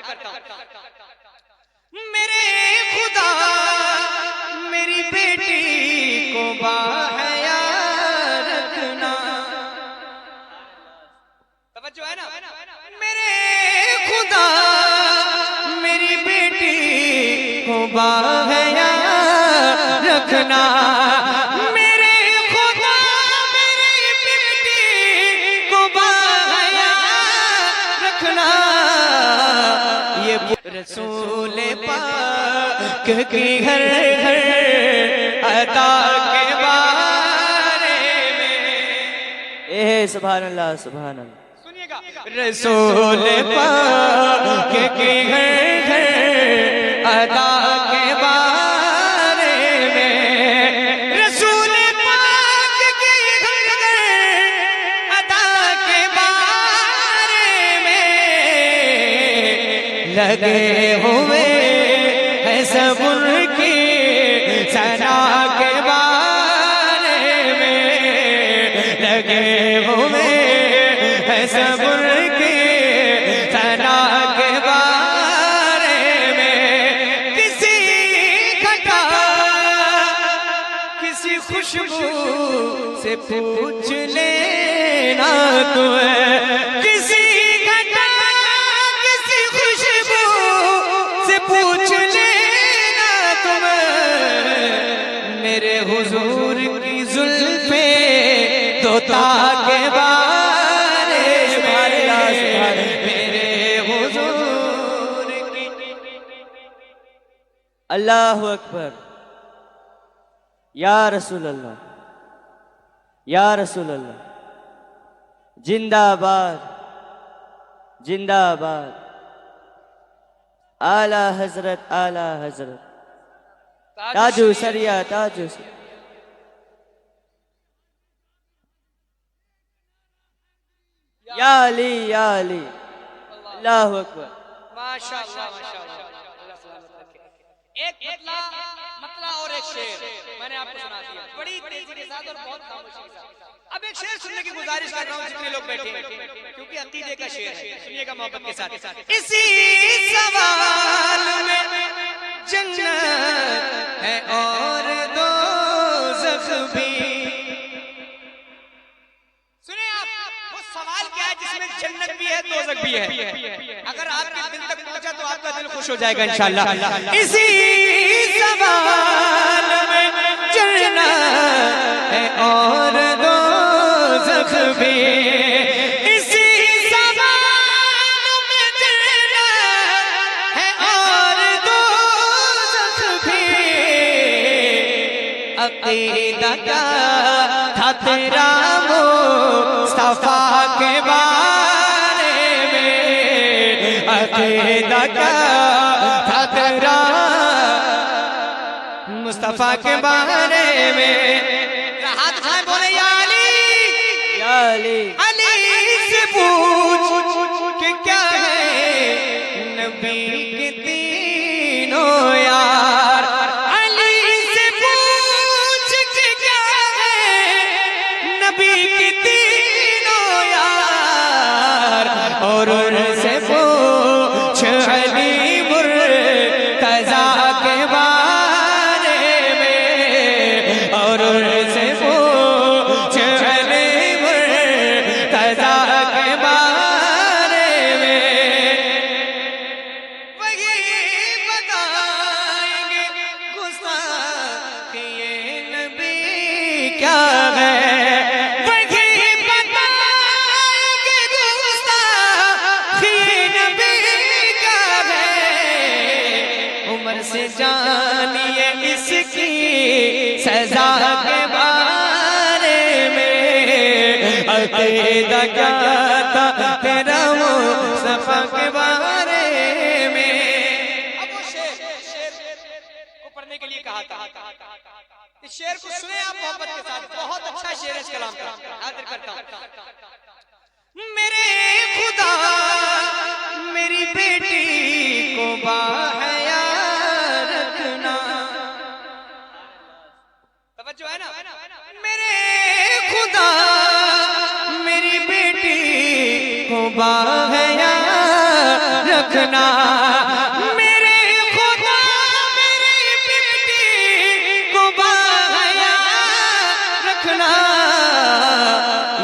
करता हूं। मेरे खुदा मेरी बेटी को बाहया रखना, तवज्जो है ना। मेरे खुदा मेरी बेटी को बाहया रखना, मेरे खुदा मेरी बेटी को बाहया रखना। ये रसूल पाक की हर हर अता के बारे में। सुभान अल्लाह सुभान अल्लाह। रसूल पाक की हर हर अदा के बारे में, रसूल पाक की हर हर अदा के बारे में लगे हुए हैं सब उनकी सना के बारे में, लगे हुए हैं सब उनकी सना के बारे में। किसी घटा किसी खुशबू से पूछ लेना तुम्हें, किसी घटा किसी खुशबू से पूछ लेना तुम्हें। मेरे हुजूर की जुल्फे तोता के बारे में, मेरे हुजूर की। अल्लाहु अकबर। या रसूल अल्लाह, या रसूल अल्लाह। जिंदाबाद जिंदाबाद। आला हजरत आला हजरत। ताजू सरिया ताजू सरिया। या अली या अली। अल्लाहु अकबर। माशाअल्लाह माशाअल्लाह। एक मतला और एक शेर मैंने आपको सुना दिया बड़ी तेजी के साथ और बहुत खामोशी के साथ। अब एक शेर सुनने की गुजारिश कर रहा हूँ जितने लोग बैठे हैं, क्योंकि अकीदे का शेर है, सुनिएगा मोहब्बत के साथ। इसी सवाल में जन्नत है और दोज़ख भी। सुनिए आप, वो सवाल क्या है जिसमें जन्नत भी है दोज़ख भी है। अगर आपके दिल तक पहुंचा तो आपका दिल खुश हो जाएगा इंशाअल्लाह। इसी सवाल में जन्नत है और दोज़ख भी, इसी सवाल में जन्नत है और दोज़ख भी। अकीदा क्या था तेरा मुस्तफा के बारे में, अकीदा क्या था तेरा मुस्तफा के बारे में। हाथ उठाए बोले या अली या अली। अली से पूछ कि क्या है नबी के तीनों यार, अली से पूछ कि क्या है नबी के तीनों यार, और उनसे पूछ अली मुर्तज़ा के बारे में, और उनसे पूछ अली मुर्तज़ा के बारे में। वही बताएंगे गुस्ताखी ये नबी क्या है, वही बताएंगे गुस्ताखी ये नबी क्या है। उम्र से जानिए इसकी सजा के बारे में, अकीदा क्या था तेरा मुस्तफा के बारे में। अब वो शेर को पढ़ने के लिए कहा था। इस शेर को सुने आप मोहब्बत के साथ, बहुत अच्छा शेर है इस कलाम का, हाजिर करता हूं। मेरे खुदा मेरी बेटी को बाहया रखना, तवज्जो है ना। मेरे खुदा मेरी बेटी को बाहया रखना मेरे खुदा मेरी बेटी को बाहया रखना।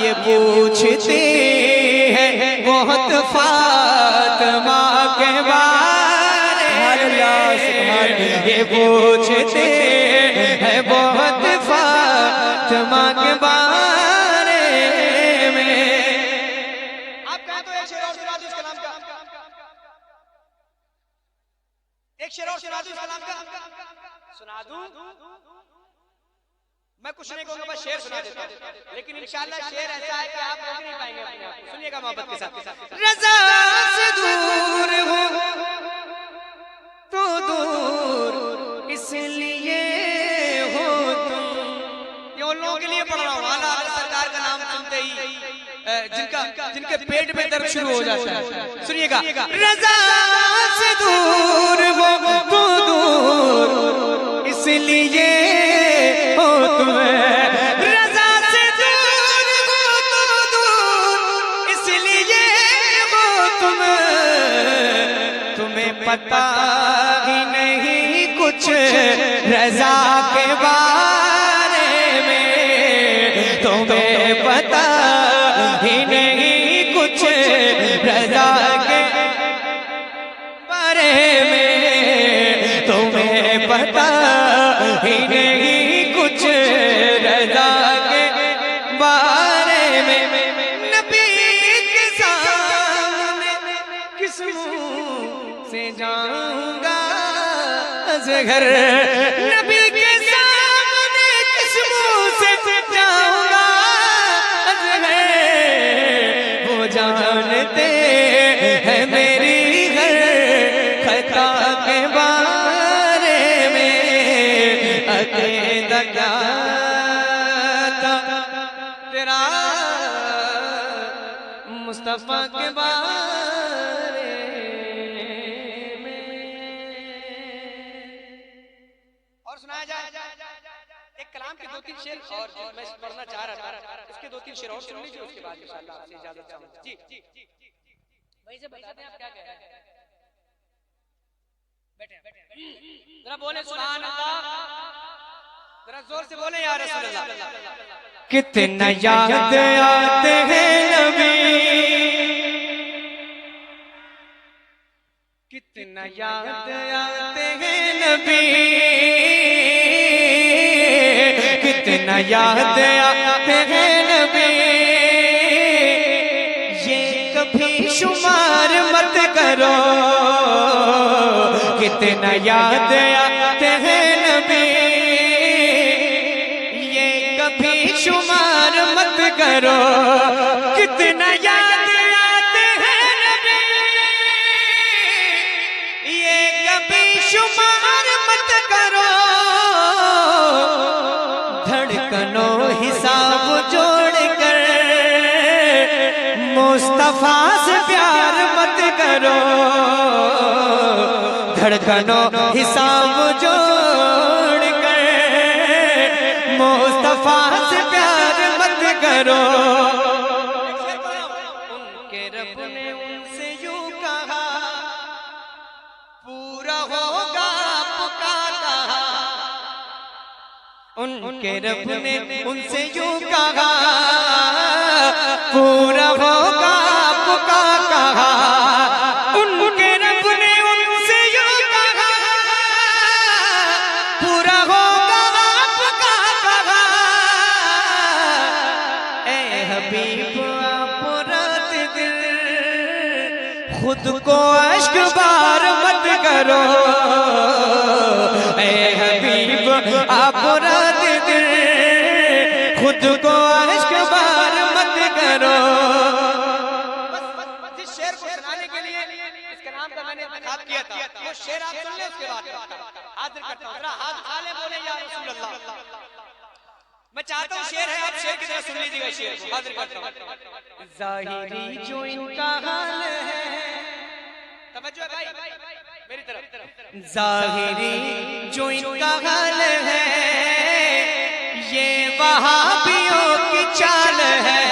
ये पूछते हैं बहुत फातिमा के बारे में, ये पूछते हैं बहुत फातिमा के बारे में। आप कहें तो एक शेर और सुना दो इस कलाम का, एक शेर और सुना दो इस कलाम का। सुना दूं? मैं कुछ नहीं कहूंगा, बस शेर सुना देता हूं, लेकिन इंशाअल्लाह शेर ऐसा है कि आप रोक नहीं पाएंगे अपने आप को। सुनिएगा मोहब्बत के साथ। रज़ा से दूर हो तो दूर इसलिए हो तुम। ये उन लोगों के लिए पढ़ रहा हूँ, आला सरकार का नाम सुनते ही जिनके पेट में दर्द शुरू हो जाता है। सुनिएगा, रज़ा से दूर हो तो दूर इसलिए हो तुम्हें, रज़ा से दूर हो तो दूर इसलिए हो तुम्हें पता ही नहीं कुछ रज़ा के बारे में, तुम्हें पता ही नहीं कुछ रज़ा के बारे में, तुम्हें पता ही नहीं कुछ रज़ा के बारे में। नबी के सामने किस मुंह से जाऊंगा घर, नबी के सामने किस मुंह से जाऊंगा घर, वो जानते हैं मेरी हर खता के बारे में। अक़ीदा क्या था तेरा मुस्तफ़ा के बारे में। और सुनाया जाए एक कलाम के 2-3 शेर, और जो मैं पढ़ना चाह रहा था इसके 2-3 शेर और सुन लीजिए, उसके बाद इंशाअल्लाह आपसे इजाजत चाहूंगा। जी भाई से बता दें आप क्या कह रहे हैं। बैठे जरा बोले सुभान अल्लाह, जरा जोर से बोले या रसूल अल्लाह। कितना याद आते हैं नबी, कितना याद आते हैं नबी, कितना याद आते हैं नबी, ये कभी शुमार मत करो। कितना याद आते हैं नबी, ये कभी शुमार मत करो। कितना याद आते हैं नबी, ये कभी शुमार मत करो। धड़कनों हिसाब जोड़ कर मुस्तफा से प्यार मत करो। धड़कनों हिसाब जोड़ कर मुस्तफा से प्यार मत करो। उनके रब ने उनसे यूं कहा, पूरा होगा आपका कहा। उनके रब ने उनसे यूं कहा, पूरा होगा आपका कहा। उनके रब ने उनसे यूं कहा, पूरा होगा आपका कहा। ए हबीब आप रात दिन खुद को अश्क बार मत करो। ए हबीब आप रात दिन खुद को अश्क बार मत करो। जिस शेर को सुनाने के लिए इस कलाम का मैंने इंतखाब किया था, वो शेर आप सुन ले, उसके बाद हाजिर करता हूं। जरा हाथ उठा ले, बोले या रसूल अल्लाह। मैं चाहता हूं शेर है, आप शेर की तरह सुन लीजिएगा। शेर को हाजिर करता हूं। ज़ाहिरी जो इनका हाल है, तवज्जो है भाई मेरी तरफ। ज़ाहिरी जो इनका हाल है, ये वहाबियों की चाल है।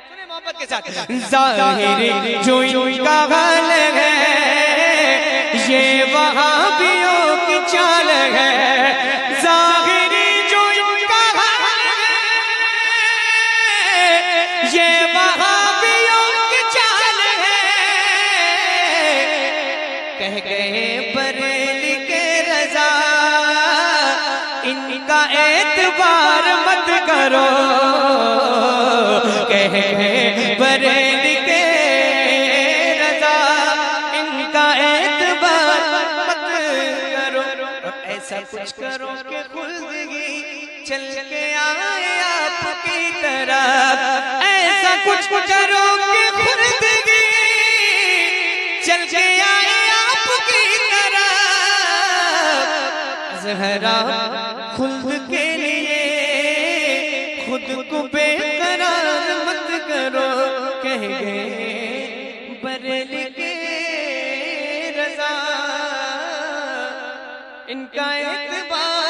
सुने मोहब्बत के साथ ज़ाहिरी जो इनका हाल है, ये वहाबियों की चाल है। ज़ाहिरी जो इनका हाल है, ये वहाबियों की चाल है। कह गए बरेली के रज़ा, इनका एतबार मत करो। कह गए बरेली के रज़ा, इनका एतबार मत करो। ऐसा कुछ करो कि खुल्दगी चल के आए आपकी तरफ। ऐसा कुछ करो कि खुल्दगी चल के आए आपकी तरफ। ज़हरा खुल्द के लिए खुद को बेकरार मत करो। कह गए बरेली के रज़ा, इनका एतबार